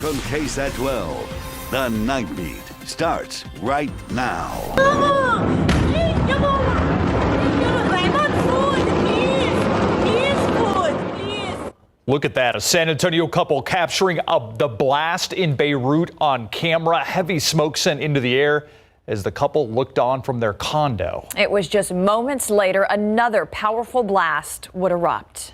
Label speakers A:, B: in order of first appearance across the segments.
A: From KSAT 12, the Nightbeat starts right now.
B: Look at that, a San Antonio couple capturing the blast in Beirut on camera. Heavy smoke sent into the air as the couple looked on from their condo.
C: It was just moments later, another powerful blast would erupt.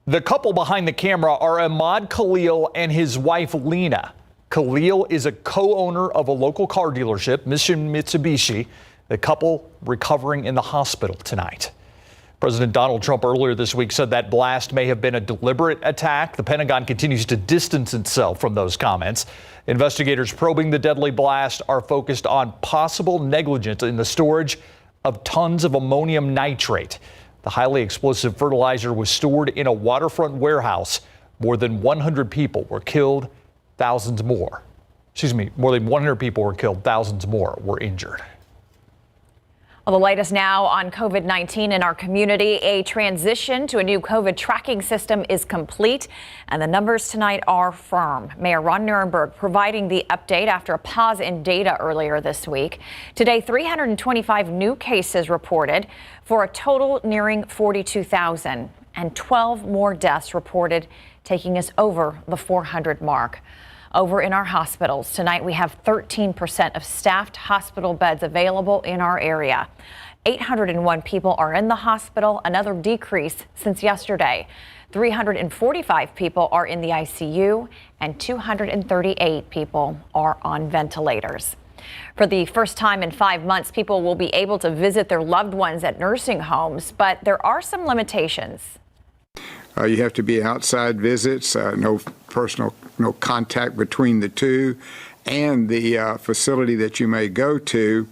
B: The couple behind the camera are Ahmad Khalil and his wife Lena. Khalil is a co-owner of a local car dealership, Mission Mitsubishi. The couple recovering in the hospital tonight. President Donald Trump earlier this week said that blast may have been a deliberate attack. The Pentagon continues to distance itself from those comments. Investigators probing the deadly blast are focused on possible negligence in the storage of tons of ammonium nitrate. The highly explosive fertilizer was stored in a waterfront warehouse. More than 100 people were killed, thousands more. More than 100 people were killed, thousands more were injured.
C: Well, the latest now on COVID-19 in our community. A transition to a new COVID tracking system is complete, and the numbers tonight are firm. Mayor Ron Nirenberg providing the update after a pause in data earlier this week. Today, 325 new cases reported for a total nearing 42,000, and 12 more deaths reported, taking us over the 400 mark. Over in our hospitals tonight, we have 13% of staffed hospital beds available in our area. 801 people are in the hospital, another decrease since yesterday. 345 people are in the ICU, and 238 people are on ventilators. For the first time in 5 months, people will be able to visit their loved ones at nursing homes, but there are some limitations.
D: You have to be outside visits, no contact between the two, and the facility that you may go to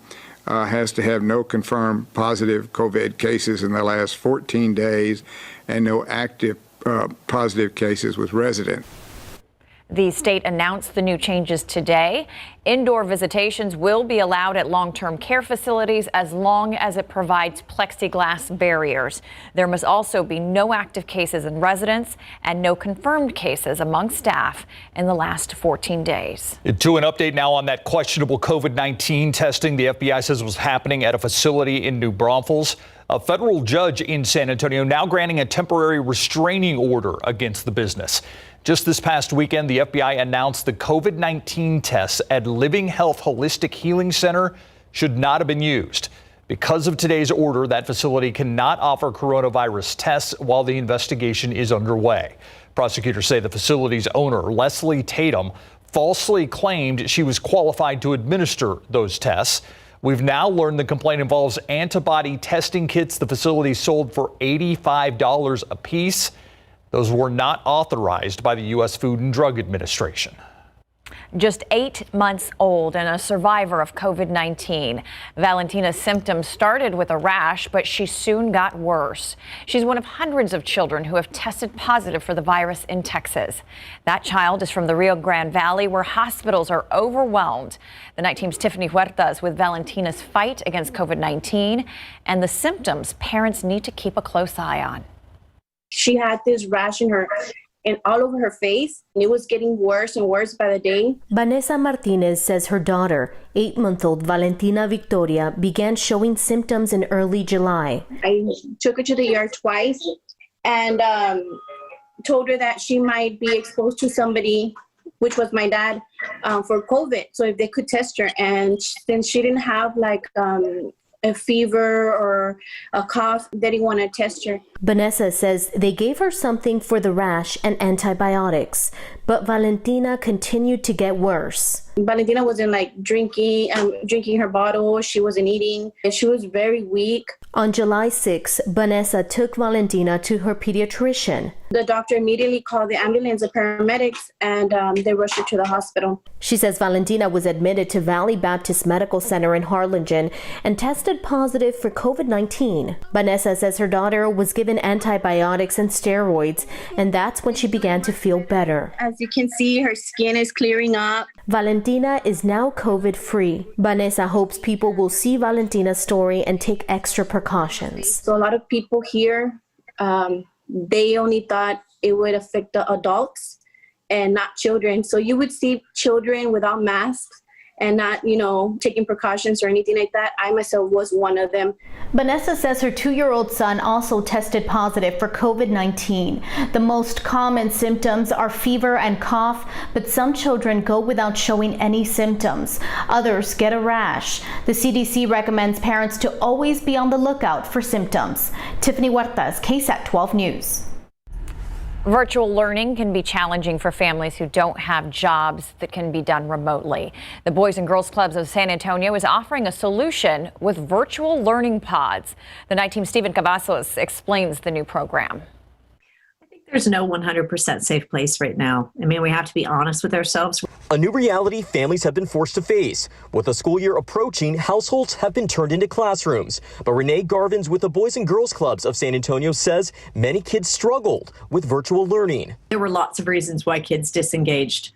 D: has to have no confirmed positive COVID cases in the last 14 days and no active positive cases with residents.
C: The state announced the new changes today. Indoor visitations will be allowed at long-term care facilities as long as it provides plexiglass barriers. There must also be no active cases in residents and no confirmed cases among staff in the last 14 days.
B: To an update now on that questionable COVID-19 testing the FBI says was happening at a facility in New Braunfels. A federal judge in San Antonio now granting a temporary restraining order against the business. Just this past weekend, the FBI announced the COVID-19 tests at Living Health Holistic Healing Center should not have been used. Because of today's order, that facility cannot offer coronavirus tests while the investigation is underway. Prosecutors say the facility's owner, Leslie Tatum, falsely claimed she was qualified to administer those tests. We've now learned the complaint involves antibody testing kits the facility sold for $85 a piece. Those were not authorized by the U.S. Food and Drug Administration.
C: Just 8 months old and a survivor of COVID-19. Valentina's symptoms started with a rash, but she soon got worse. She's one of hundreds of children who have tested positive for the virus in Texas. That child is from the Rio Grande Valley, where hospitals are overwhelmed. The Night Team's Tiffany Huertas with Valentina's fight against COVID-19 and the symptoms parents need to keep a close eye on.
E: She had this rash in her and all over her face, and it was getting worse and worse by the day.
F: Vanessa Martinez says her daughter, 8-month-old Valentina Victoria, began showing symptoms in early July.
E: I took her to the ER twice and told her that she might be exposed to somebody, which was my dad, for COVID. So if they could test her, and since she didn't have a fever or a cough, they didn't want to test her.
F: Vanessa says they gave her something for the rash and antibiotics, but Valentina continued to get worse.
E: Valentina wasn't drinking her bottle. She wasn't eating. And she was very weak.
F: On July 6, Vanessa took Valentina to her pediatrician.
E: The doctor immediately called the ambulance, the paramedics, and they rushed her to the hospital.
F: She says Valentina was admitted to Valley Baptist Medical Center in Harlingen and tested positive for COVID-19. Vanessa says her daughter was given antibiotics and steroids, and that's when she began to feel better.
E: As you can see, her skin is clearing up.
F: Valentina is now COVID-free. Vanessa hopes people will see Valentina's story and take extra precautions.
E: So a lot of people here, they only thought it would affect the adults and not children. So you would see children without masks and not, taking precautions or anything like that. I myself was one of them.
F: Vanessa says her 2-year-old son also tested positive for COVID-19. The most common symptoms are fever and cough, but some children go without showing any symptoms. Others get a rash. The CDC recommends parents to always be on the lookout for symptoms. Tiffany Huertas, KSAT 12 News.
C: Virtual learning can be challenging for families who don't have jobs that can be done remotely. The Boys and Girls Clubs of San Antonio is offering a solution with virtual learning pods. The night team's Stephen Cavazos explains the new program.
G: There's no 100% safe place right now. I mean, we have to be honest with ourselves.
H: A new reality families have been forced to face. With the school year approaching, households have been turned into classrooms. But Renee Garvins with the Boys and Girls Clubs of San Antonio says many kids struggled with virtual learning.
G: There were lots of reasons why kids disengaged,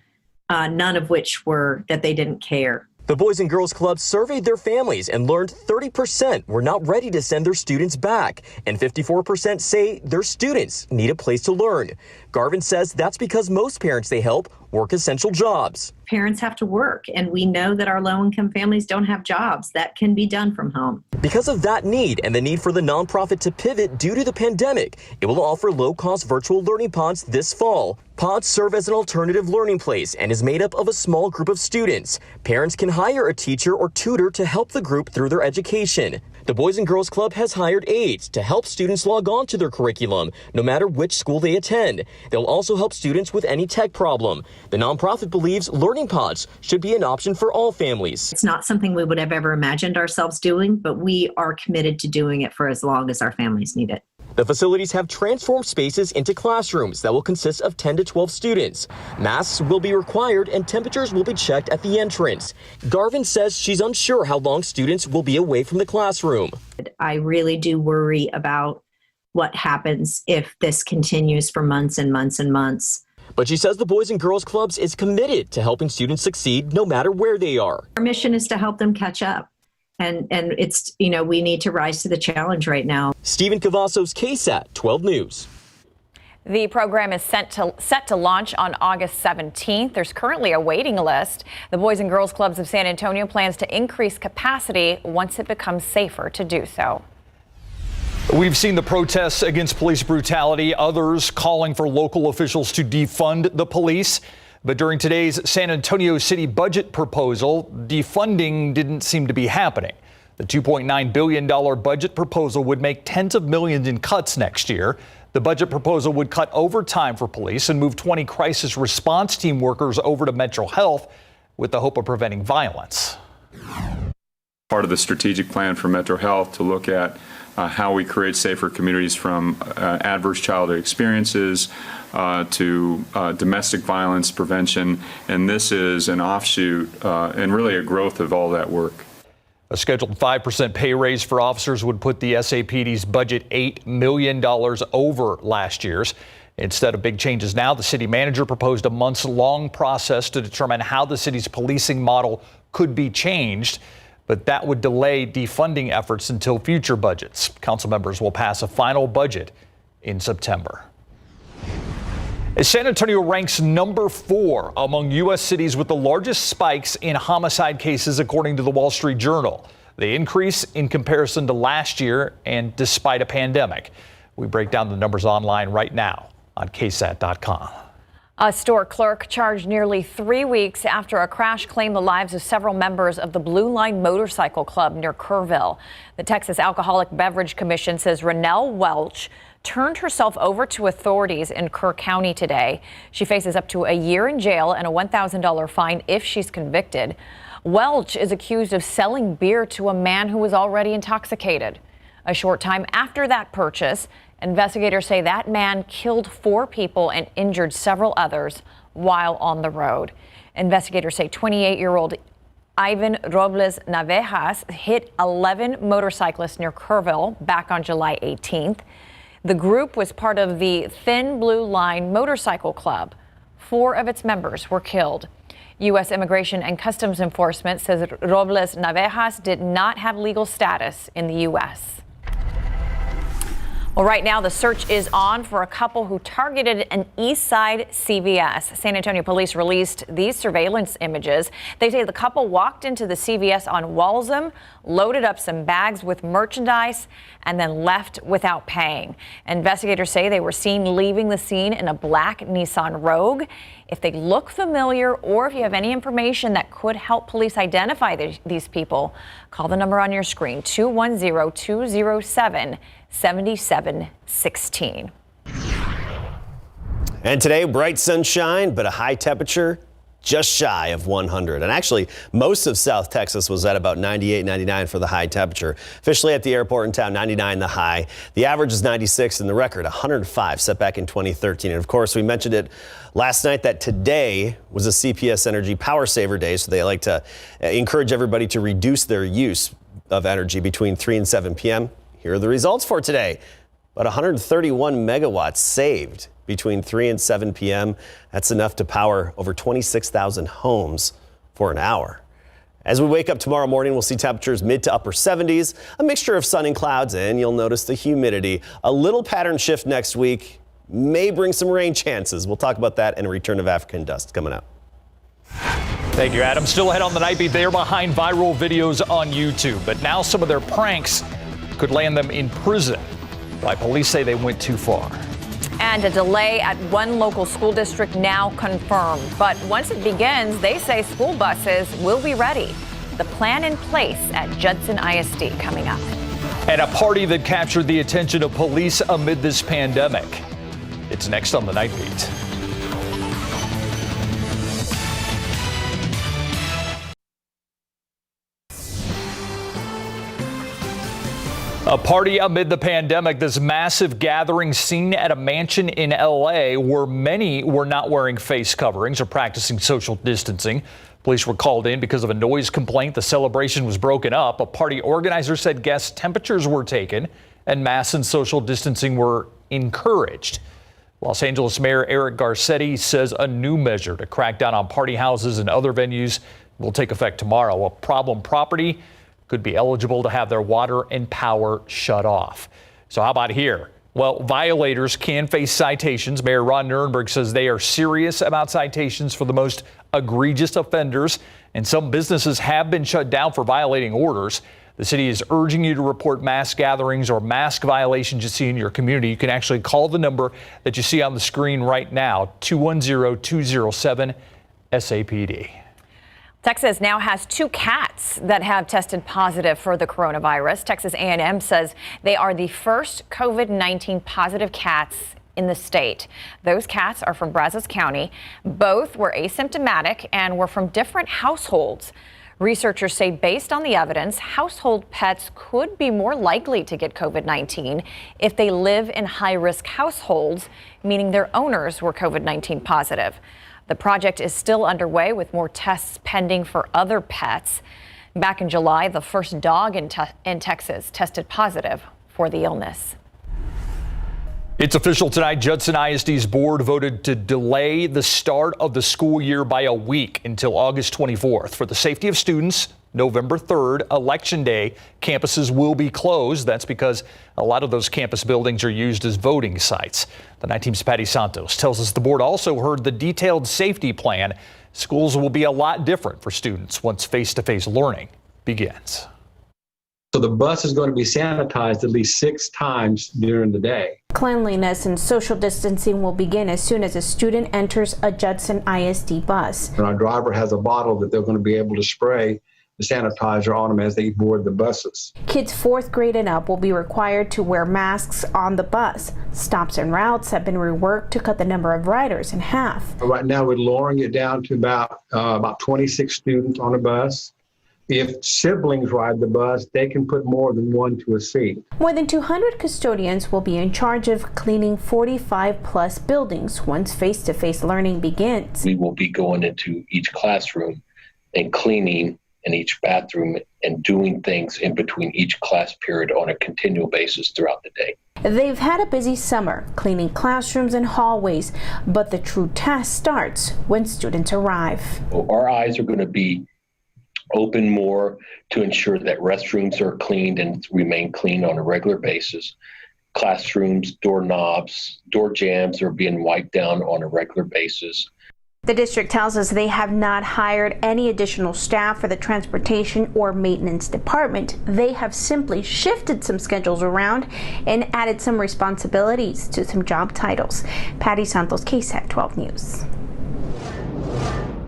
G: none of which were that they didn't care.
H: The Boys and Girls Club surveyed their families and learned 30% were not ready to send their students back, and 54% say their students need a place to learn. Garvin says that's because most parents they help work essential jobs.
G: Parents have to work, and we know that our low-income families don't have jobs. That can be done from home.
H: Because of that need and the need for the nonprofit to pivot due to the pandemic, it will offer low-cost virtual learning pods this fall. Pods serve as an alternative learning place and is made up of a small group of students. Parents can hire a teacher or tutor to help the group through their education. The Boys and Girls Club has hired aides to help students log on to their curriculum, no matter which school they attend. They'll also help students with any tech problem. The nonprofit believes learning pods should be an option for all families.
G: It's not something we would have ever imagined ourselves doing, but we are committed to doing it for as long as our families need it.
H: The facilities have transformed spaces into classrooms that will consist of 10 to 12 students. Masks will be required and temperatures will be checked at the entrance. Garvin says she's unsure how long students will be away from the classroom.
G: I really do worry about what happens if this continues for months and months and months.
H: But she says the Boys and Girls Clubs is committed to helping students succeed no matter where they are.
G: Our mission is to help them catch up. And it's, we need to rise to the challenge right now.
H: Stephen Cavazos, KSAT 12 News.
C: The program is set to launch on August 17th. There's currently a waiting list. The Boys and Girls Clubs of San Antonio plans to increase capacity once it becomes safer to do so.
B: We've seen the protests against police brutality, others calling for local officials to defund the police. But during today's San Antonio City budget proposal, defunding didn't seem to be happening. The $2.9 billion budget proposal would make tens of millions in cuts next year. The budget proposal would cut overtime for police and move 20 crisis response team workers over to mental health with the hope of preventing violence.
I: Part of the strategic plan for Metro Health to look at how we create safer communities from adverse childhood experiences to domestic violence prevention. And this is an offshoot and really a growth of all that work.
B: A scheduled 5% pay raise for officers would put the SAPD's budget $8 million over last year's. Instead of big changes now, the city manager proposed a months-long process to determine how the city's policing model could be changed. But that would delay defunding efforts until future budgets. Council members will pass a final budget in September. San Antonio ranks number 4 among U.S. cities with the largest spikes in homicide cases, according to the Wall Street Journal. The increase in comparison to last year and despite a pandemic. We break down the numbers online right now on KSAT.com.
C: A store clerk charged nearly 3 weeks after a crash claimed the lives of several members of the Blue Line Motorcycle Club near Kerrville. The Texas Alcoholic Beverage Commission says Renelle Welch turned herself over to authorities in Kerr County today. She faces up to a year in jail and a $1,000 fine if she's convicted. Welch is accused of selling beer to a man who was already intoxicated. A short time after that purchase, investigators say that man killed 4 people and injured several others while on the road. Investigators say 28-year-old Ivan Robles Navejas hit 11 motorcyclists near Kerrville back on July 18th. The group was part of the Thin Blue Line Motorcycle Club. 4 of its members were killed. U.S. Immigration and Customs Enforcement says Robles Navejas did not have legal status in the U.S. Well, right now, the search is on for a couple who targeted an East Side CVS. San Antonio police released these surveillance images. They say the couple walked into the CVS on Walsham, loaded up some bags with merchandise, and then left without paying. Investigators say they were seen leaving the scene in a black Nissan Rogue. If they look familiar or if you have any information that could help police identify these people, call the number on your screen, 210-207-7716.
J: And today, bright sunshine, but a high temperature just shy of 100. And actually, most of South Texas was at about 98, 99 for the high temperature. Officially at the airport in town, 99 the high. The average is 96 and the record 105 set back in 2013. And of course, we mentioned it last night that today was a CPS Energy Power Saver Day. So they like to encourage everybody to reduce their use of energy between 3 and 7 p.m. Here are the results for today. About 131 megawatts saved between 3 and 7 p.m. That's enough to power over 26,000 homes for an hour. As we wake up tomorrow morning, we'll see temperatures mid to upper 70s, a mixture of sun and clouds, and you'll notice the humidity. A little pattern shift next week may bring some rain chances. We'll talk about that and a return of African dust coming up.
B: Thank you, Adam. Still ahead on the Nightbeat. They are behind viral videos on YouTube, but now some of their pranks could land them in prison. Why police say they went too far.
C: And a delay at one local school district now confirmed. But once it begins, they say school buses will be ready. The plan in place at Judson ISD coming up.
B: And a party that captured the attention of police amid this pandemic. It's next on the Nightbeat. A party amid the pandemic, this massive gathering seen at a mansion in L.A. where many were not wearing face coverings or practicing social distancing. Police were called in because of a noise complaint. The celebration was broken up. A party organizer said guests' temperatures were taken and masks and social distancing were encouraged. Los Angeles Mayor Eric Garcetti says a new measure to crack down on party houses and other venues will take effect tomorrow. A problem property could be eligible to have their water and power shut off. So how about here? Well, violators can face citations. Mayor Ron Nirenberg says they are serious about citations for the most egregious offenders, and some businesses have been shut down for violating orders. The city is urging you to report mass gatherings or mask violations you see in your community. You can actually call the number that you see on the screen right now, 210-207-SAPD.
C: Texas now has 2 cats that have tested positive for the coronavirus. Texas A&M says they are the first COVID-19 positive cats in the state. Those cats are from Brazos County. Both were asymptomatic and were from different households. Researchers say based on the evidence, household pets could be more likely to get COVID-19 if they live in high-risk households, meaning their owners were COVID-19 positive. The project is still underway with more tests pending for other pets. Back in July, the first dog in Texas tested positive for the illness.
B: It's official tonight. Judson ISD's board voted to delay the start of the school year by a week until August 24th. For the safety of students, November 3rd, Election Day, campuses will be closed. That's because a lot of those campus buildings are used as voting sites. The Night Team's Patty Santos tells us the board also heard the detailed safety plan. Schools will be a lot different for students once face-to-face learning begins.
K: So the bus is going to be sanitized at least 6 times during the day.
L: Cleanliness and social distancing will begin as soon as a student enters a Judson ISD bus.
K: And our driver has a bottle that they're going to be able to spray the sanitizer on them as they board the buses.
L: Kids 4th grade and up will be required to wear masks on the bus. Stops and routes have been reworked to cut the number of riders in half.
K: Right now we're lowering it down to about 26 students on a bus. If siblings ride the bus, they can put more than one to a seat.
L: More than 200 custodians will be in charge of cleaning 45 plus buildings once face-to-face learning begins.
M: We will be going into each classroom and cleaning in each bathroom and doing things in between each class period on a continual basis throughout the day.
L: They've had a busy summer cleaning classrooms and hallways, but the true test starts when students arrive.
M: Our eyes are going to be open more to ensure that restrooms are cleaned and remain clean on a regular basis. Classrooms, doorknobs, door jambs are being wiped down on a regular basis.
L: The district tells us they have not hired any additional staff for the transportation or maintenance department. They have simply shifted some schedules around and added some responsibilities to some job titles. Patty Santos, KSAT 12 News.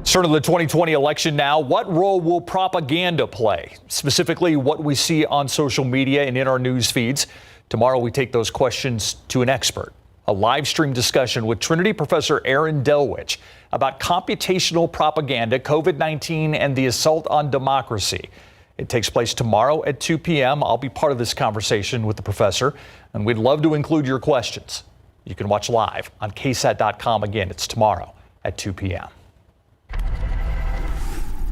B: Starting the 2020 election now, what role will propaganda play? Specifically, what we see on social media and in our news feeds. Tomorrow, we take those questions to an expert. A live stream discussion with Trinity professor Aaron Delwich about computational propaganda, COVID-19, and the assault on democracy. It takes place tomorrow at 2 p.m. I'll be part of this conversation with the professor, and we'd love to include your questions. You can watch live on KSAT.com. Again, it's tomorrow at 2 p.m.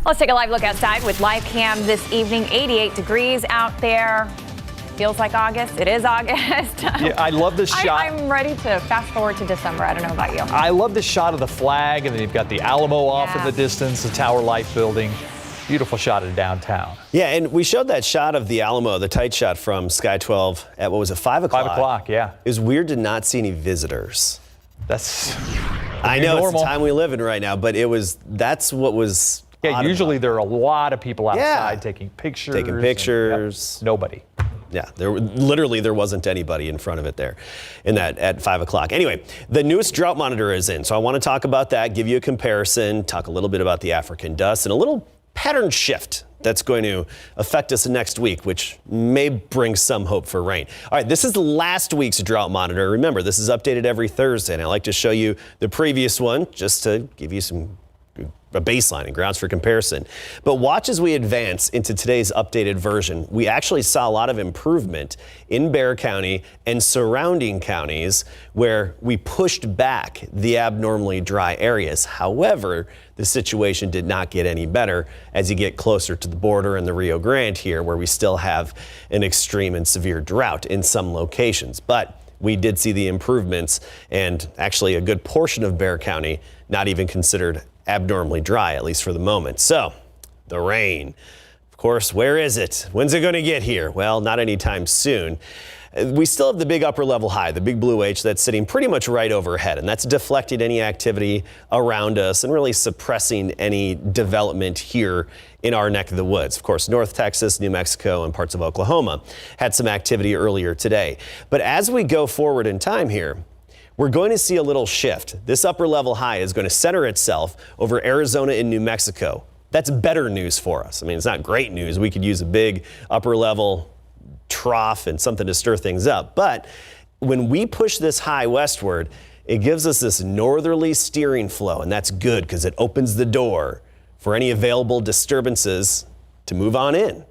C: Let's take a live look outside with live cam this evening. 88 degrees out there. Feels like August. It is August.
B: Yeah, I love this shot.
C: I'm ready to fast forward to December. I don't know about you.
B: I love this shot of the flag, and then you've got the Alamo off in the distance, the Tower Life building. Beautiful shot of downtown.
J: Yeah, and we showed that shot of the Alamo, the tight shot from Sky 12 at, what was it, 5 o'clock?
B: 5 o'clock, yeah.
J: It was weird to not see any visitors.
B: That's
J: I know
B: normal.
J: It's the time we live in right now, but that's what was
B: Yeah, usually there are a lot of people outside taking pictures.
J: Taking pictures.
B: Nobody.
J: Yeah, there wasn't anybody in front of it there in that at 5 o'clock. Anyway, the newest drought monitor is in, so I want to talk about that, give you a comparison, talk a little bit about the African dust, and a little pattern shift that's going to affect us next week, which may bring some hope for rain. All right, this is last week's drought monitor. Remember, this is updated every Thursday, and I like to show you the previous one just to give you a baseline and grounds for comparison. But watch as we advance into today's updated version. We actually saw a lot of improvement in Bexar County and surrounding counties where we pushed back the abnormally dry areas. However, the situation did not get any better as you get closer to the border and the Rio Grande here, where we still have an extreme and severe drought in some locations. But we did see the improvements, and actually a good portion of Bexar County not even considered abnormally dry, at least for the moment. So the rain, of course, where is it? When's it going to get here? Well, not anytime soon. We still have the big upper level high, the big blue H, that's sitting pretty much right overhead, and that's deflecting any activity around us and really suppressing any development here in our neck of the woods. Of course, North Texas, New Mexico, and parts of Oklahoma had some activity earlier today. But as we go forward in time here, we're going to see a little shift. This upper level high is going to center itself over Arizona and New Mexico. That's better news for us. I mean, it's not great news. We could use a big upper level trough and something to stir things up. But when we push this high westward, it gives us this northerly steering flow, and that's good because it opens the door for any available disturbances to move on in.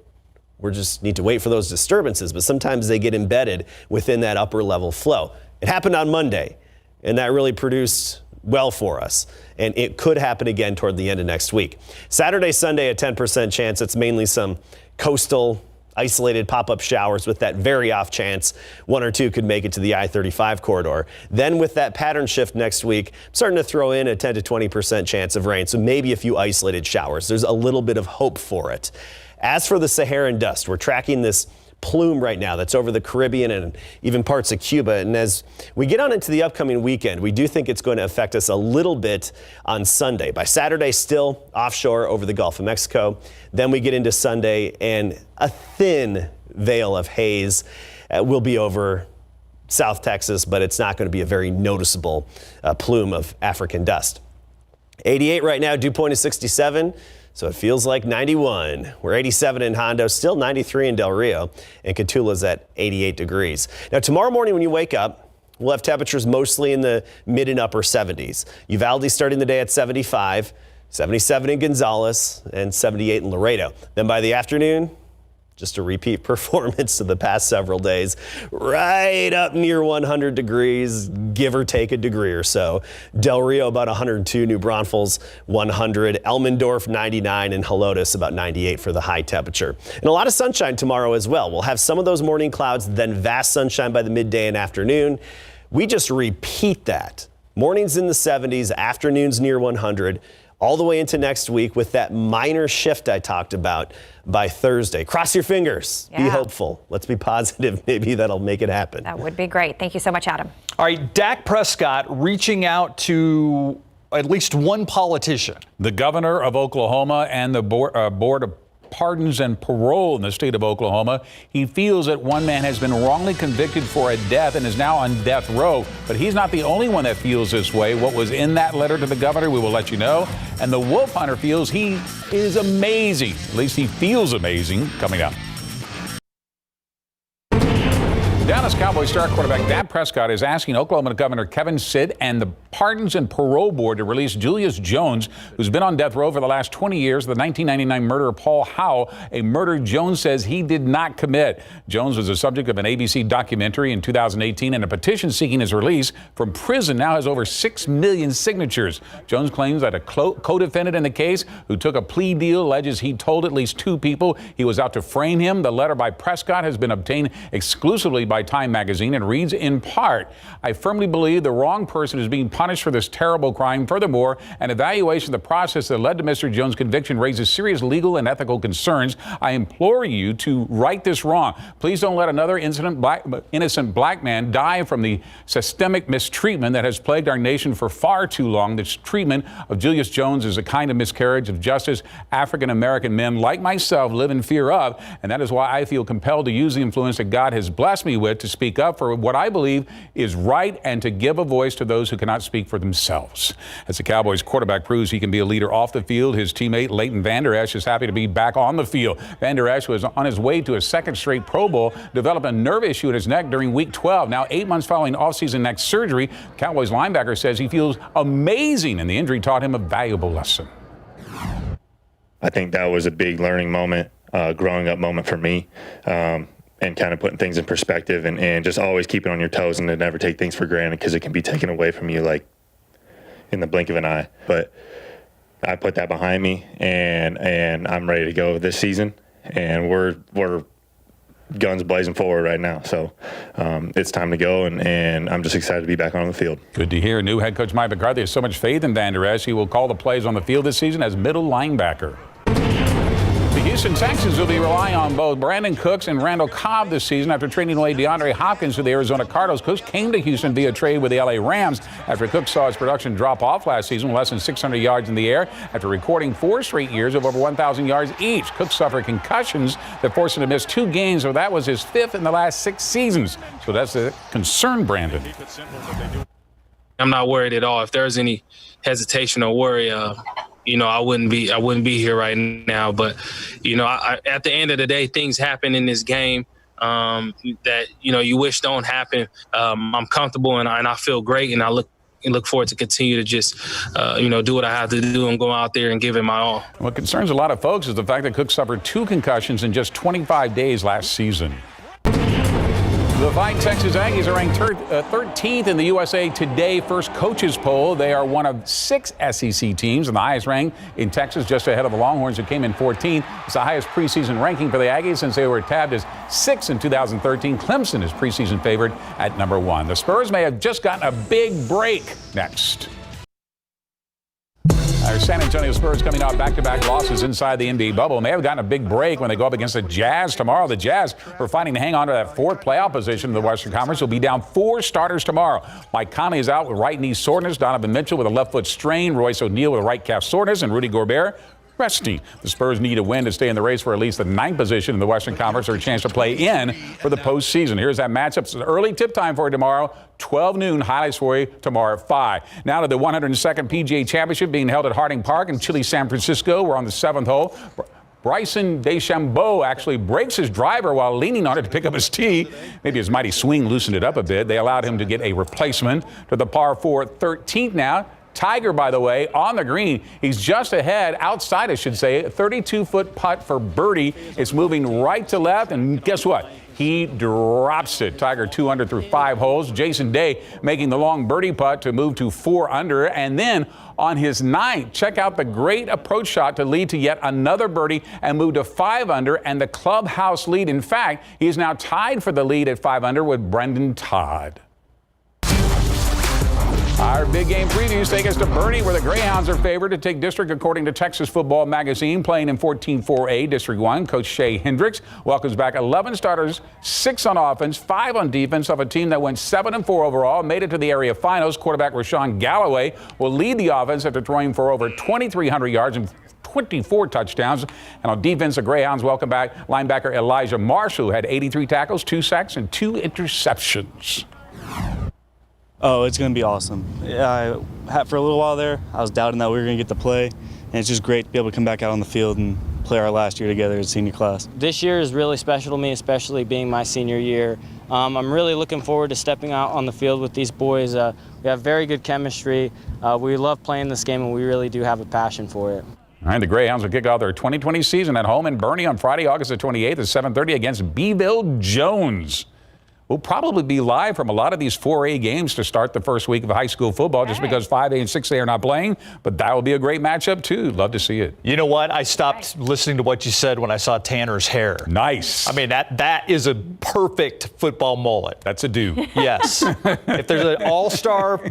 J: We just need to wait for those disturbances, but sometimes they get embedded within that upper level flow. It happened on Monday, and that really produced well for us, and it could happen again toward the end of next week. Saturday, Sunday, a 10% chance. It's mainly some coastal isolated pop-up showers with that very off chance one or two could make it to the I-35 corridor. Then with that pattern shift next week, I'm starting to throw in a 10 to 20% chance of rain, so maybe a few isolated showers. There's a little bit of hope for it. As for the Saharan dust, we're tracking this plume right now that's over the Caribbean and even parts of Cuba. And as we get on into the upcoming weekend, we do think it's going to affect us a little bit on Sunday. By Saturday, still offshore over the Gulf of Mexico. Then we get into Sunday, and a thin veil of haze will be over South Texas, but it's not going to be a very noticeable plume of African dust. 88 right now, dew point is 67. So it feels like 91. We're 87 in Hondo, still 93 in Del Rio, and Catula's at 88 degrees. Now, tomorrow morning when you wake up, we'll have temperatures mostly in the mid and upper 70s. Uvalde starting the day at 75, 77 in Gonzales, and 78 in Laredo. Then by the afternoon, Just a repeat performance of the past several days, right up near 100 degrees, give or take a degree or so. Del Rio about 102, New Braunfels 100, Elmendorf 99, and Helotes about 98 for the high temperature. And a lot of sunshine tomorrow as well. We'll have some of those morning clouds, then vast sunshine by the midday and afternoon. We just repeat that. Mornings in the 70s, afternoons near 100. All the way into next week with that minor shift I talked about by Thursday. Cross your fingers. Yeah. Be hopeful. Let's be positive. Maybe that'll make it happen.
C: That would be great. Thank you so much, Adam.
B: All right, Dak Prescott reaching out to at least one politician.
N: The governor of Oklahoma and the Board of Pardons and Parole in the state of Oklahoma. He feels that one man has been wrongly convicted for a death and is now on death row. But he's not the only one that feels this way. What was in that letter to the governor, we will let you know. And the wolf hunter feels he is amazing. At least he feels amazing. Coming up. Dallas Cowboys star quarterback Dak Prescott is asking Oklahoma Governor Kevin Stitt and the Pardons and Parole Board to release Julius Jones, who's been on death row for the last 20 years, the 1999 murderer Paul Howe, a murder Jones says he did not commit. Jones was the subject of an ABC documentary in 2018, and a petition seeking his release from prison now has over 6 million signatures. Jones claims that a co-defendant in the case who took a plea deal alleges he told at least 2 people he was out to frame him. The letter by Prescott has been obtained exclusively by Time magazine and reads in part, "I firmly believe the wrong person is being punished for this terrible crime. Furthermore, an evaluation of the process that led to Mr. Jones' conviction raises serious legal and ethical concerns. I implore you to right this wrong. Please don't let another innocent black man die from the systemic mistreatment that has plagued our nation for far too long. This treatment of Julius Jones is a kind of miscarriage of justice African American men like myself live in fear of, and that is why I feel compelled to use the influence that God has blessed me with to speak up for what I believe is right and to give a voice to those who cannot speak for themselves." As the Cowboys quarterback proves he can be a leader off the field, his teammate Leighton Vander Esch is happy to be back on the field. Vander Esch was on his way to a second straight Pro Bowl, developed a nerve issue in his neck during Week 12. Now 8 months following offseason neck surgery, Cowboys linebacker says he feels amazing and the injury taught him a valuable lesson.
O: I think that was a big learning moment, growing up moment for me. And kind of putting things in perspective and just always keeping on your toes and to never take things for granted because it can be taken away from you like in the blink of an eye. But I put that behind me and I'm ready to go this season, and we're guns blazing forward right now. So it's time to go, and I'm just excited to be back on the field.
N: Good to hear. New head coach Mike McCarthy has so much faith in Vander Esch. He will call the plays on the field this season as middle linebacker. The Houston Texans will be relying on both Brandon Cooks and Randall Cobb this season after trading away DeAndre Hopkins to the Arizona Cardinals. Cooks came to Houston via trade with the LA Rams after Cooks saw his production drop off last season with less than 600 yards in the air after recording 4 straight years of over 1,000 yards each. Cooks suffered concussions that forced him to miss 2 games, so that was his 5th in the last 6 seasons. So that's a concern, Brandon.
P: I'm not worried at all. If there's any hesitation or worry, I wouldn't be here right now. But, at the end of the day, things happen in this game that, you wish don't happen. I'm comfortable and I feel great, and I look forward to continue to just, do what I have to do and go out there and give it my all.
N: What concerns a lot of folks is the fact that Cook suffered 2 concussions in just 25 days last season. The Fighting Texas Aggies are ranked 13th in the USA Today First Coaches Poll. They are one of 6 SEC teams and the highest rank in Texas, just ahead of the Longhorns, who came in 14th. It's the highest preseason ranking for the Aggies since they were tabbed as 6th in 2013. Clemson is preseason favored at number 1. The Spurs may have just gotten a big break. Next. Our San Antonio Spurs coming off back-to-back losses inside the NBA bubble may have gotten a big break when they go up against the Jazz tomorrow. The Jazz are fighting to hang on to that 4th playoff position in the Western Conference. Will be down 4 starters tomorrow. Mike Conley is out with right knee soreness. Donovan Mitchell with a left foot strain. Royce O'Neal with a right calf soreness. And Rudy Gobert resting. The Spurs need a win to stay in the race for at least the 9th position in the Western Conference or a chance to play in for the postseason. Here's that matchup. It's an early tip time for you tomorrow. 12 noon, highlights for you tomorrow at 5. Now to the 102nd PGA Championship being held at Harding Park in chilly San Francisco. We're on the 7th hole. Bryson DeChambeau actually breaks his driver while leaning on it to pick up his tee. Maybe his mighty swing loosened it up a bit. They allowed him to get a replacement to the par 4 13th now. Tiger, by the way, on the green. He's just ahead, outside, I should say. A 32-foot putt for birdie. It's moving right to left, and guess what? He drops it. Tiger 2 under through 5 holes. Jason Day making the long birdie putt to move to 4 under. And then on his 9th, check out the great approach shot to lead to yet another birdie and move to 5 under and the clubhouse lead. In fact, he is now tied for the lead at 5 under with Brendan Todd. Our big game previews take us to Boerne, where the Greyhounds are favored to take district according to Texas Football Magazine. Playing in 14-4A District 1, Coach Shay Hendricks welcomes back 11 starters, 6 on offense, 5 on defense of a team that went 7-4 overall, made it to the area finals. Quarterback Rashawn Galloway will lead the offense after throwing for over 2,300 yards and 24 touchdowns. And on defense, the Greyhounds welcome back linebacker Elijah Marshall, who had 83 tackles, 2 sacks, and 2 interceptions.
Q: Oh, it's going to be awesome. For a little while there, I was doubting that we were going to get to play, and it's just great to be able to come back out on the field and play our last year together as senior class.
R: This year is really special to me, especially being my senior year. I'm really looking forward to stepping out on the field with these boys. We have very good chemistry. We love playing this game, and we really do have a passion for it.
N: All right, the Greyhounds will kick off their 2020 season at home in Boerne on Friday, August the 28th at 7:30 against Beeville Jones. We'll probably be live from a lot of these 4A games to start the first week of high school football, just because 5A and 6A are not playing. But that will be a great matchup, too. Love to see it.
B: You know what? I stopped listening to what you said when I saw Tanner's hair.
N: Nice.
B: I mean, that is a perfect football mullet.
N: That's a do.
B: Yes. If there's an all-star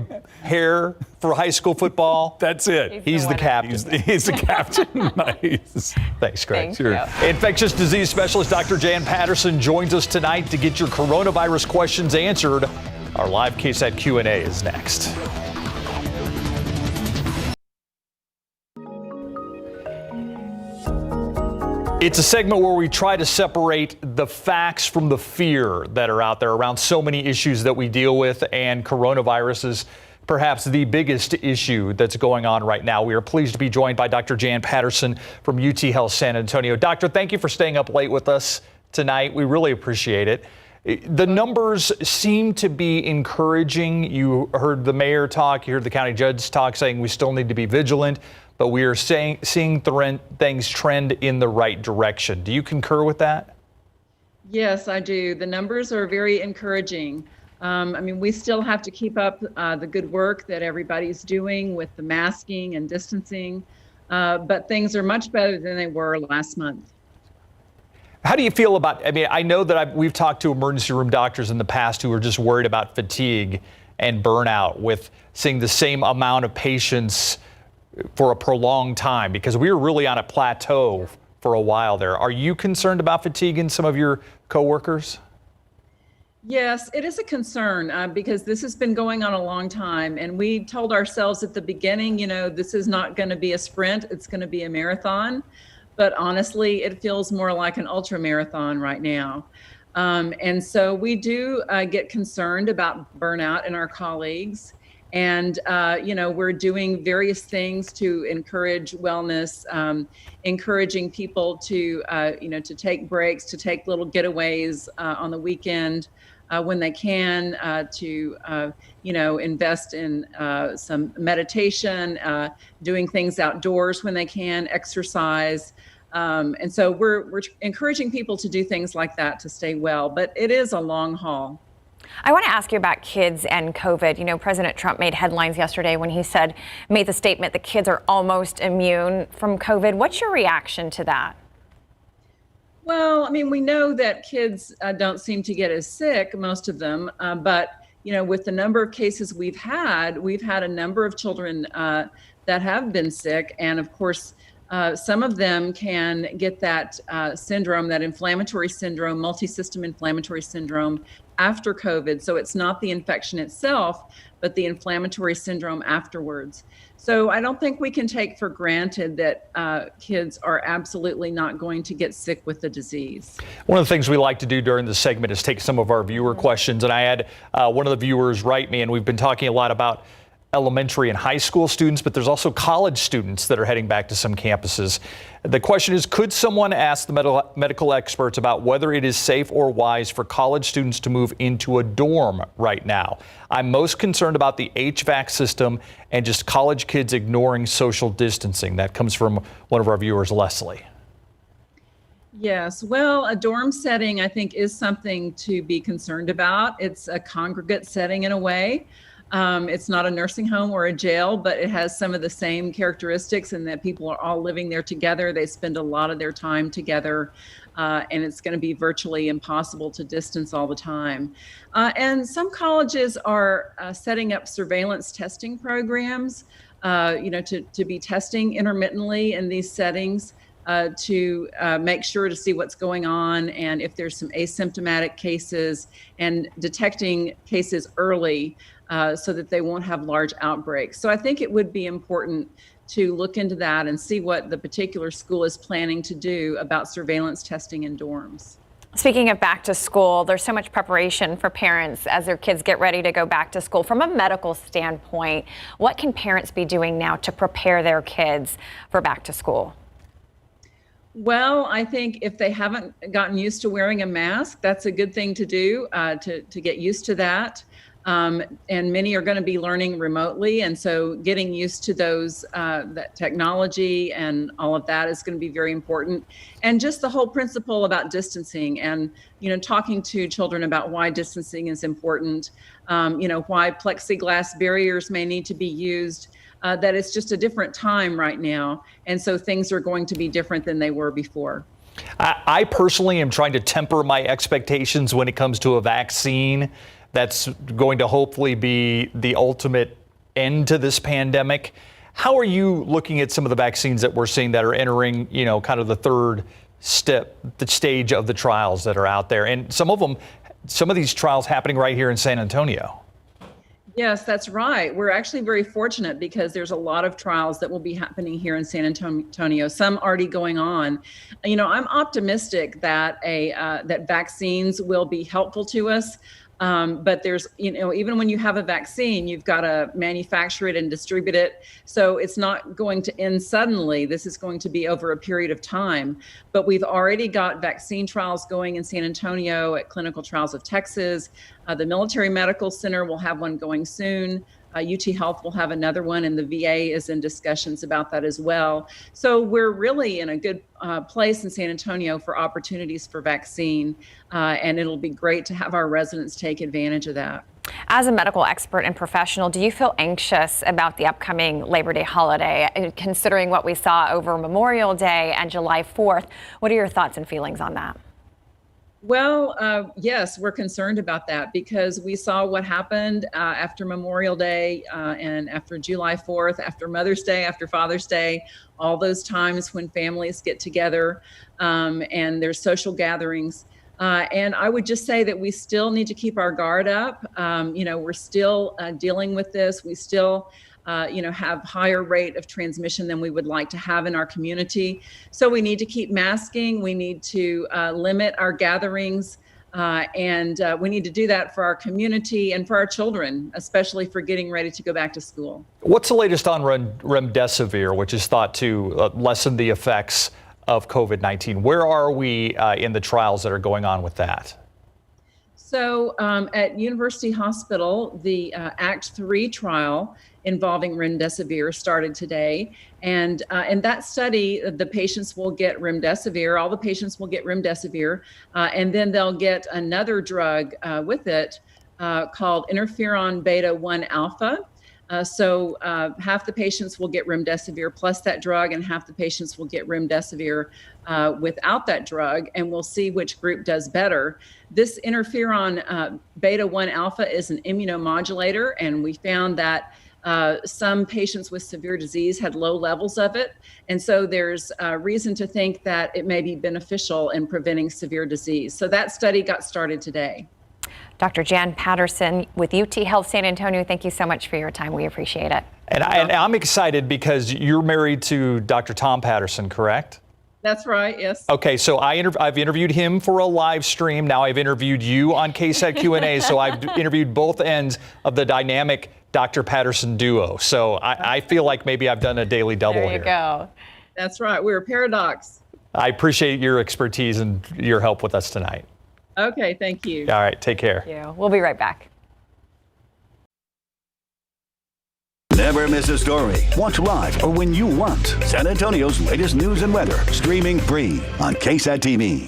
B: hair for high school football,
N: that's it.
B: He's the captain.
N: He's the captain. Nice.
B: Thanks, Greg.
N: Sure.
B: Infectious disease specialist Dr. Jan Patterson joins us tonight to get your coronavirus questions answered. Our live KSAT Q&A is next. It's a segment where we try to separate the facts from the fear that are out there around so many issues that we deal with, and coronavirus is perhaps the biggest issue that's going on right now. We are pleased to be joined by Dr. Jan Patterson from UT Health San Antonio. Doctor, thank you for staying up late with us tonight. We really appreciate it. The numbers seem to be encouraging. You heard the mayor talk, you heard the county judge talk, saying we still need to be vigilant, but we are seeing things trend in the right direction. Do you concur with that?
S: Yes, I do. The numbers are very encouraging. I mean, we still have to keep up the good work that everybody's doing with the masking and distancing, but things are much better than they were last month.
B: How do you feel about, I mean, I know that we've talked to emergency room doctors in the past who are just worried about fatigue and burnout with seeing the same amount of patients for a prolonged time, because we were really on a plateau for a while there. Are you concerned about fatigue in some of your coworkers?
S: Yes, it is a concern because this has been going on a long time. And we told ourselves at the beginning, you know, this is not going to be a sprint, it's going to be a marathon. But honestly, it feels more like an ultra marathon right now. And so we do get concerned about burnout in our colleagues. And, you know, we're doing various things to encourage wellness, encouraging people to, you know, to take breaks, to take little getaways on the weekend when they can, to, you know, invest in some meditation, doing things outdoors when they can, exercise. And so we're encouraging people to do things like that to stay well, but it is a long haul.
C: I want to ask you about kids and COVID. You know, President Trump made headlines yesterday when he made the statement that kids are almost immune from COVID. What's your reaction to that?
S: Well, I mean, we know that kids don't seem to get as sick, most of them, but, you know, with the number of cases we've had a number of children that have been sick. And of course, some of them can get that syndrome, that inflammatory syndrome, multi-system inflammatory syndrome after COVID. So it's not the infection itself, but the inflammatory syndrome afterwards. So I don't think we can take for granted that kids are absolutely not going to get sick with the disease.
B: One of the things we like to do during this segment is take some of our viewer questions. And I had one of the viewers write me, and we've been talking a lot about elementary and high school students, but there's also college students that are heading back to some campuses. The question is, could someone ask the medical experts about whether it is safe or wise for college students to move into a dorm right now? I'm most concerned about the HVAC system and just college kids ignoring social distancing. That comes from one of our viewers, Leslie.
S: Yes, well, a dorm setting, I think, is something to be concerned about. It's a congregate setting in a way. It's not a nursing home or a jail, but it has some of the same characteristics in that people are all living there together. They spend a lot of their time together, and it's going to be virtually impossible to distance all the time. And some colleges are setting up surveillance testing programs, to be testing intermittently in these settings. To make sure to see what's going on and if there's some asymptomatic cases and detecting cases early so that they won't have large outbreaks. So I think it would be important to look into that and see what the particular school is planning to do about surveillance testing in dorms.
C: Speaking of back to school, there's so much preparation for parents as their kids get ready to go back to school. From a medical standpoint, what can parents be doing now to prepare their kids for back to school?
S: Well, I think if they haven't gotten used to wearing a mask, that's a good thing to do, to get used to that. And many are going to be learning remotely. And so getting used to that technology and all of that is going to be very important. And just the whole principle about distancing and, talking to children about why distancing is important, why plexiglass barriers may need to be used. That it's just a different time right now. And so things are going to be different than they were before.
B: I personally am trying to temper my expectations when it comes to a vaccine that's going to hopefully be the ultimate end to this pandemic. How are you looking at some of the vaccines that we're seeing that are entering, kind of the third step, the stage of the trials that are out there? And some of these trials happening right here in San Antonio.
S: Yes, that's right. We're actually very fortunate because there's a lot of trials that will be happening here in San Antonio, some already going on. I'm optimistic that that vaccines will be helpful to us. But there's, even when you have a vaccine, you've got to manufacture it and distribute it. So it's not going to end suddenly. This is going to be over a period of time. But we've already got vaccine trials going in San Antonio at Clinical Trials of Texas. The Military Medical Center will have one going soon. UT Health will have another one, and the VA is in discussions about that as well. So we're really in a good place in San Antonio for opportunities for vaccine, and it'll be great to have our residents take advantage of that.
C: As a medical expert and professional, do you feel anxious about the upcoming Labor Day holiday, considering what we saw over Memorial Day and July 4th? What are your thoughts and feelings on that?
S: Well, yes, we're concerned about that because we saw what happened after Memorial Day and after July 4th, after Mother's Day, after Father's Day, all those times when families get together and there's social gatherings. And I would just say that we still need to keep our guard up. We're still dealing with this. We still have higher rate of transmission than we would like to have in our community. So we need to keep masking. We need to limit our gatherings. And we need to do that for our community and for our children, especially for getting ready to go back to school.
B: What's the latest on remdesivir, which is thought to lessen the effects of COVID-19? Where are we in the trials that are going on with that?
S: So at University Hospital, the Act 3 trial involving remdesivir started today. And in that study, the patients will get remdesivir, all the patients will get remdesivir, and then they'll get another drug with it called interferon beta 1 alpha. So half the patients will get remdesivir plus that drug, and half the patients will get remdesivir without that drug, and we'll see which group does better. This interferon beta 1 alpha is an immunomodulator, and we found that some patients with severe disease had low levels of it. And so there's reason to think that it may be beneficial in preventing severe disease. So that study got started today.
C: Dr. Jan Patterson with UT Health San Antonio, thank you so much for your time. We appreciate it.
B: And I'm excited because you're married to Dr. Tom Patterson, correct?
S: That's right, yes.
B: Okay, so I've interviewed him for a live stream. Now I've interviewed you on KSAT Q&A, so I've interviewed both ends of the dynamic Dr. Patterson duo. So I feel like maybe I've done a daily double here.
C: There you go.
S: That's right. We're a paradox.
B: I appreciate your expertise and your help with us tonight.
S: Okay, thank you.
B: All right, take care.
C: Thank you. We'll be right back.
A: Never miss a story. Watch live or when you want. San Antonio's latest news and weather, streaming free on KSAT TV.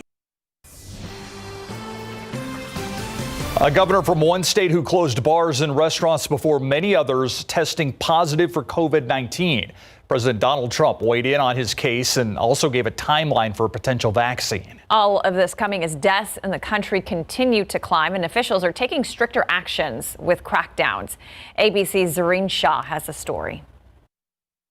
B: A governor from one state who closed bars and restaurants before many others testing positive for COVID-19. President Donald Trump weighed in on his case and also gave a timeline for a potential vaccine.
C: All of this coming as deaths in the country continue to climb, and officials are taking stricter actions with crackdowns. ABC's Zareen Shah has a story.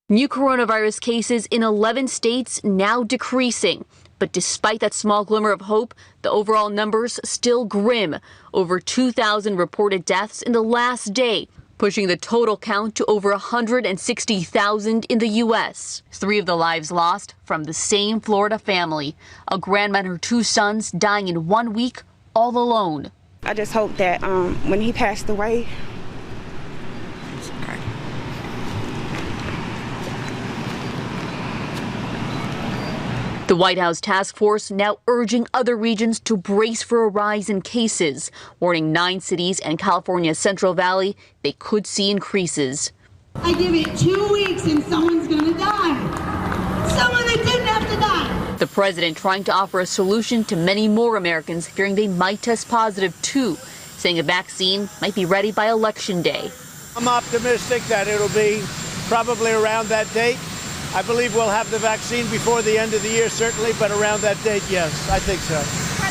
T: New coronavirus cases in 11 states now decreasing. But despite that small glimmer of hope, the overall numbers still grim. Over 2,000 reported deaths in the last day, pushing the total count to over 160,000 in the U.S. 3 of the lives lost from the same Florida family. A grandma and her 2 sons dying in 1 week, all alone.
U: I just hope that when he passed away,
T: the White House task force now urging other regions to brace for a rise in cases, warning 9 cities and California's Central Valley they could see increases.
V: I give it 2 weeks and someone's gonna die. Someone that didn't have to die.
T: The president trying to offer a solution to many more Americans fearing they might test positive too, saying a vaccine might be ready by Election Day.
W: I'm optimistic that it'll be probably around that date. I believe we'll have the vaccine before the end of the year, certainly, but around that date, yes, I think so.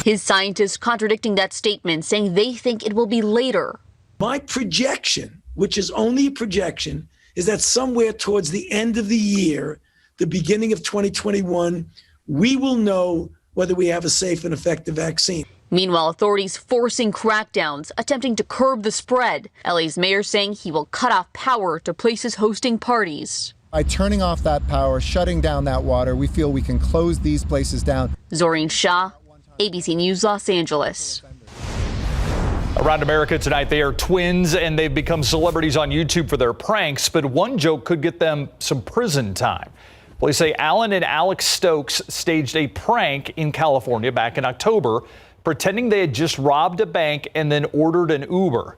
T: His scientists contradicting that statement, saying they think it will be later.
X: My projection, which is only a projection, is that somewhere towards the end of the year, the beginning of 2021, we will know whether we have a safe and effective vaccine.
T: Meanwhile, authorities forcing crackdowns, attempting to curb the spread. LA's mayor saying he will cut off power to places hosting parties.
Y: By turning off that power, shutting down that water, we feel we can close these places down.
T: Zoreen Shah, ABC News, Los Angeles.
B: Around America tonight, they are twins and they've become celebrities on YouTube for their pranks, but one joke could get them some prison time. Police say Alan and Alex Stokes staged a prank in California back in October, pretending they had just robbed a bank and then ordered an Uber.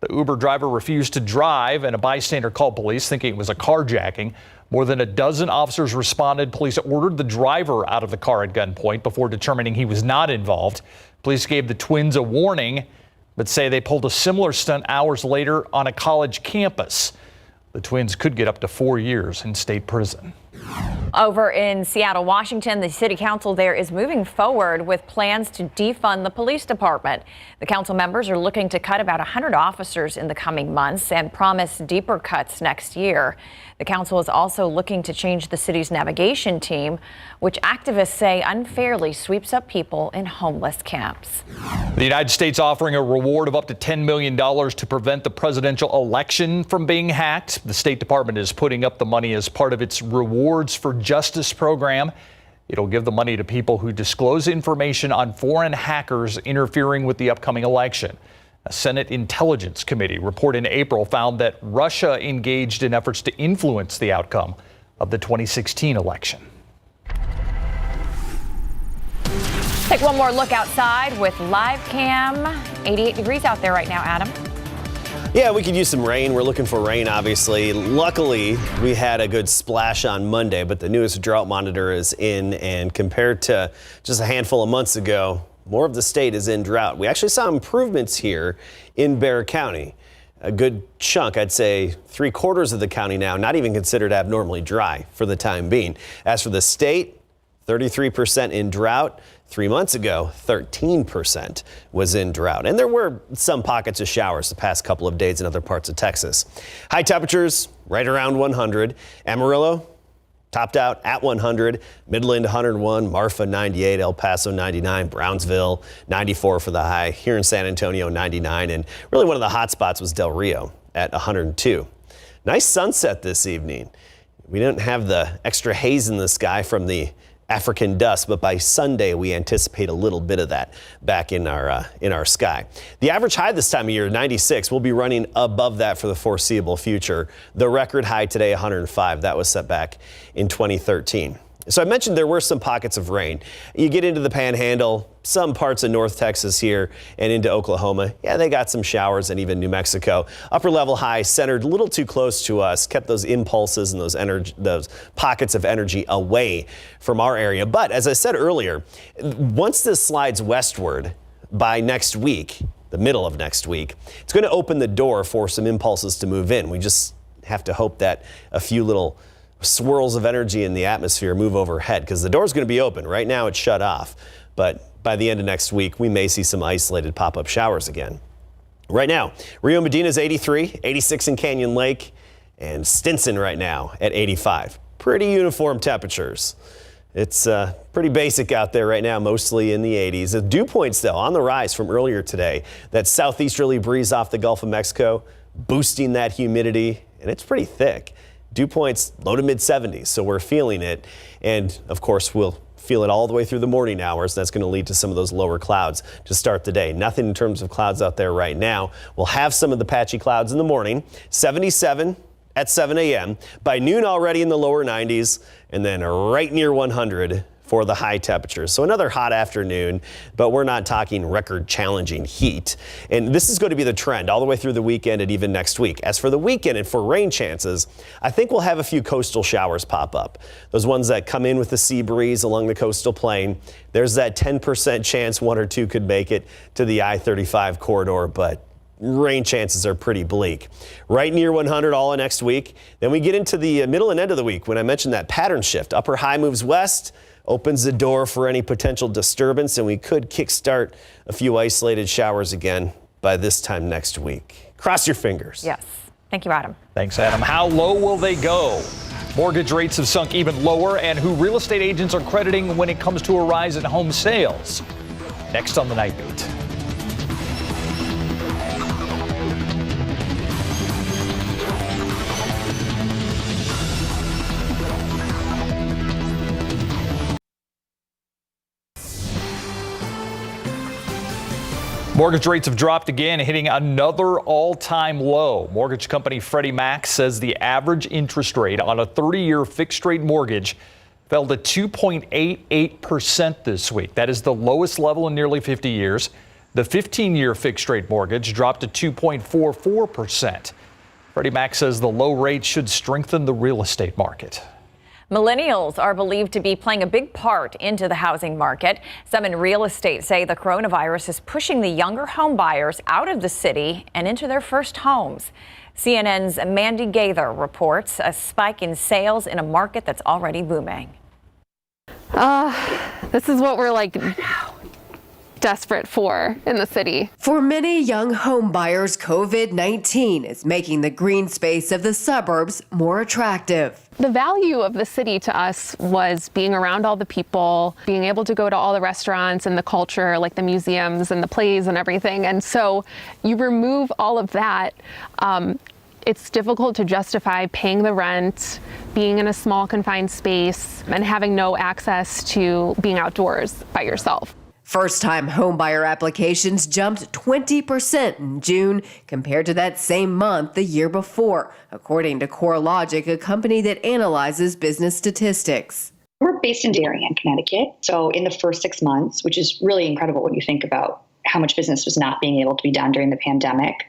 B: The Uber driver refused to drive, and a bystander called police thinking it was a carjacking. More than a dozen officers responded. Police ordered the driver out of the car at gunpoint before determining he was not involved. Police gave the twins a warning, but say they pulled a similar stunt hours later on a college campus. The twins could get up to 4 years in state prison.
C: Over in Seattle, Washington, the city council there is moving forward with plans to defund the police department. The council members are looking to cut about 100 officers in the coming months and promise deeper cuts next year. The council is also looking to change the city's navigation team, which activists say unfairly sweeps up people in homeless camps.
B: The United States offering a reward of up to $10 million to prevent the presidential election from being hacked. The State Department is putting up the money as part of its Rewards for Justice program. It'll give the money to people who disclose information on foreign hackers interfering with the upcoming election. A Senate Intelligence Committee report in April found that Russia engaged in efforts to influence the outcome of the 2016 election.
C: Take one more look outside with live cam. 88 degrees out there right now, Adam.
J: Yeah, we could use some rain. We're looking for rain, obviously. Luckily, we had a good splash on Monday, but the newest drought monitor is in, and compared to just a handful of months ago, more of the state is in drought. We actually saw improvements here in Bearut County. A good chunk, I'd say 3/4 of the county now, not even considered abnormally dry for the time being. As for the state, 33% in drought. 3 months ago, 13% was in drought. And there were some pockets of showers the past couple of days in other parts of Texas. High temperatures right around 100. Amarillo topped out at 100. Midland 101. Marfa 98. El Paso 99. Brownsville 94 for the high. Here in San Antonio 99. And really one of the hot spots was Del Rio at 102. Nice sunset this evening. We didn't have the extra haze in the sky from the African dust, but by Sunday we anticipate a little bit of that back in our sky. The average high this time of year, 96. We'll be running above that for the foreseeable future. The record high today, 105. That was set back in 2013. So I mentioned there were some pockets of rain. You get into the Panhandle, some parts of North Texas here, and into Oklahoma. Yeah, they got some showers, and even New Mexico. Upper level high centered a little too close to us, kept those impulses and those pockets of energy away from our area. But as I said earlier, once this slides westward by next week, the middle of next week, it's going to open the door for some impulses to move in. We just have to hope that a few little swirls of energy in the atmosphere move overhead, because the door's going to be open. Right now it's shut off, but by the end of next week we may see some isolated pop-up showers again. Right now, Rio Medina's 83, 86 in Canyon Lake, and Stinson right now at 85. Pretty uniform temperatures. It's pretty basic out there right now, mostly in the 80s. The dew points, though, on the rise from earlier today. That southeasterly breeze off the Gulf of Mexico boosting that humidity, and it's pretty thick. Dew points low to mid 70s, so we're feeling it. And of course, we'll feel it all the way through the morning hours. That's going to lead to some of those lower clouds to start the day. Nothing in terms of clouds out there right now. We'll have some of the patchy clouds in the morning. 77 at 7 a.m. By noon already in the lower 90s, and then right near 100 for the high temperatures. So another hot afternoon, but we're not talking record challenging heat. And this is going to be the trend all the way through the weekend and even next week. As for the weekend and for rain chances, I think we'll have a few coastal showers pop up. Those ones that come in with the sea breeze along the coastal plain. There's that 10% chance one or two could make it to the I-35 corridor, but rain chances are pretty bleak. Right near 100 all next week. Then we get into the middle and end of the week when I mentioned that pattern shift. Upper high moves west, opens the door for any potential disturbance, and we could kickstart a few isolated showers again by this time next week. Cross your fingers.
C: Yes. Thank you, Adam.
B: Thanks, Adam. How low will they go? Mortgage rates have sunk even lower, and who real estate agents are crediting when it comes to a rise in home sales. Next on the Nightbeat. Mortgage rates have dropped again, hitting another all-time low. Mortgage company Freddie Mac says the average interest rate on a 30-year fixed-rate mortgage fell to 2.88% this week. That is the lowest level in nearly 50 years. The 15-year fixed-rate mortgage dropped to 2.44%. Freddie Mac says the low rate should strengthen the real estate market.
C: Millennials are believed to be playing a big part into the housing market. Some in real estate say the coronavirus is pushing the younger home buyers out of the city and into their first homes. CNN's Mandy Gaither reports a spike in sales in a market that's already booming.
D: This is what we're desperate for in the city.
E: For many young home buyers, COVID-19 is making the green space of the suburbs more attractive.
D: The value of the city to us was being around all the people, being able to go to all the restaurants and the culture, like the museums and the plays and everything. And so you remove all of that, it's difficult to justify paying the rent, being in a small confined space, and having no access to being outdoors by yourself.
E: First-time homebuyer applications jumped 20% in June compared to that same month the year before, according to CoreLogic, a company that analyzes business statistics.
F: We're based in Darien, Connecticut. So in the first 6 months, which is really incredible when you think about how much business was not being able to be done during the pandemic,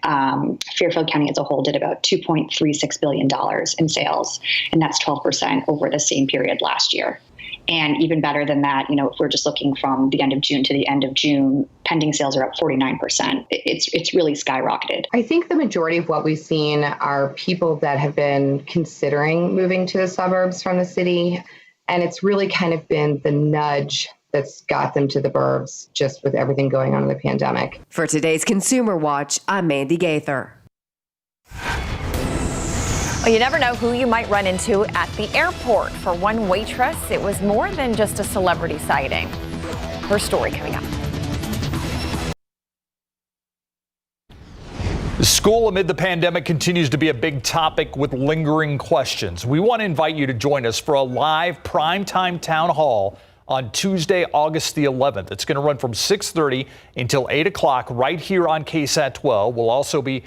F: Fairfield County as a whole did about $2.36 billion in sales, and that's 12% over the same period last year. And even better than that, if we're just looking from the end of June to the end of June, pending sales are up 49%. It's really skyrocketed.
G: I think the majority of what we've seen are people that have been considering moving to the suburbs from the city. And it's really kind of been the nudge that's got them to the burbs, just with everything going on in the pandemic.
E: For today's Consumer Watch, I'm Mandy Gaither.
C: Well, you never know who you might run into at the airport. For one waitress, it was more than just a celebrity sighting. Her story coming up.
B: School amid the pandemic continues to be a big topic with lingering questions. We want to invite you to join us for a live primetime town hall on Tuesday, August the 11th. It's going to run from 6:30 until 8 o'clock right here on KSAT 12. We'll also be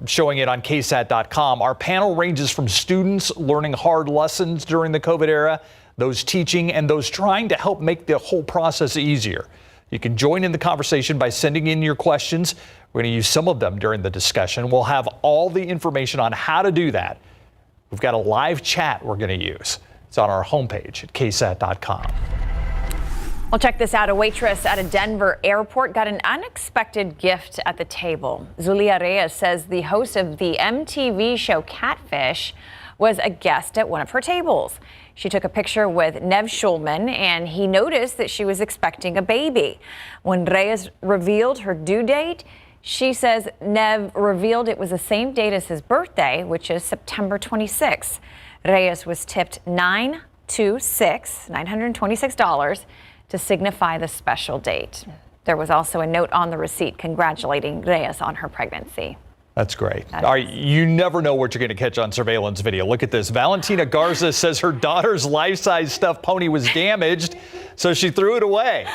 B: showing it on KSAT.com. Our panel ranges from students learning hard lessons during the COVID era, those teaching, and those trying to help make the whole process easier. You can join in the conversation by sending in your questions. We're going to use some of them during the discussion. We'll have all the information on how to do that. We've got a live chat we're going to use. It's on our homepage at KSAT.com.
C: Well, check this out. A waitress at a Denver airport got an unexpected gift at the table. Zulia Reyes says the host of the MTV show Catfish was a guest at one of her tables. She took a picture with Nev Schulman, and he noticed that she was expecting a baby. When Reyes revealed her due date, she says Nev revealed it was the same date as his birthday, which is September 26th. Reyes was tipped $926 to signify the special date. There was also a note on the receipt congratulating Reyes on her pregnancy.
B: That's great. All right, you never know what you're going to catch on surveillance video. Look at this. Valentina Garza says her daughter's life-size stuffed pony was damaged, so she threw it away.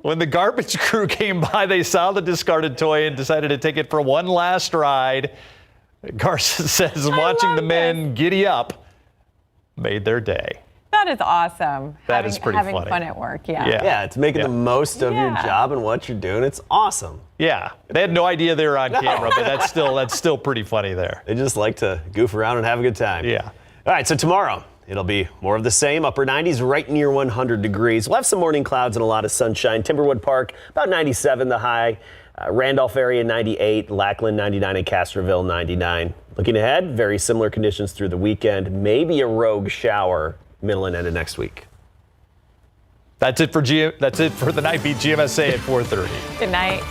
B: When the garbage crew came by, they saw the discarded toy and decided to take it for one last ride. Garza says watching the men giddy up made their day.
H: That is awesome.
B: That is pretty
H: having
B: funny.
H: Fun at work,
J: Yeah, it's making the most of your job and what you're doing. It's awesome.
B: Yeah, they had no idea they were on camera, but that's still pretty funny there.
J: They just like to goof around and have a good time.
B: Yeah.
J: All right, so tomorrow, it'll be more of the same, upper 90s, right near 100 degrees. We'll have some morning clouds and a lot of sunshine. Timberwood Park, about 97 the high. Randolph area, 98. Lackland, 99. And Castroville, 99. Looking ahead, very similar conditions through the weekend. Maybe a rogue shower middle and end of next week.
B: That's it for the Nightbeat GMSA at 4:30.
H: Good night.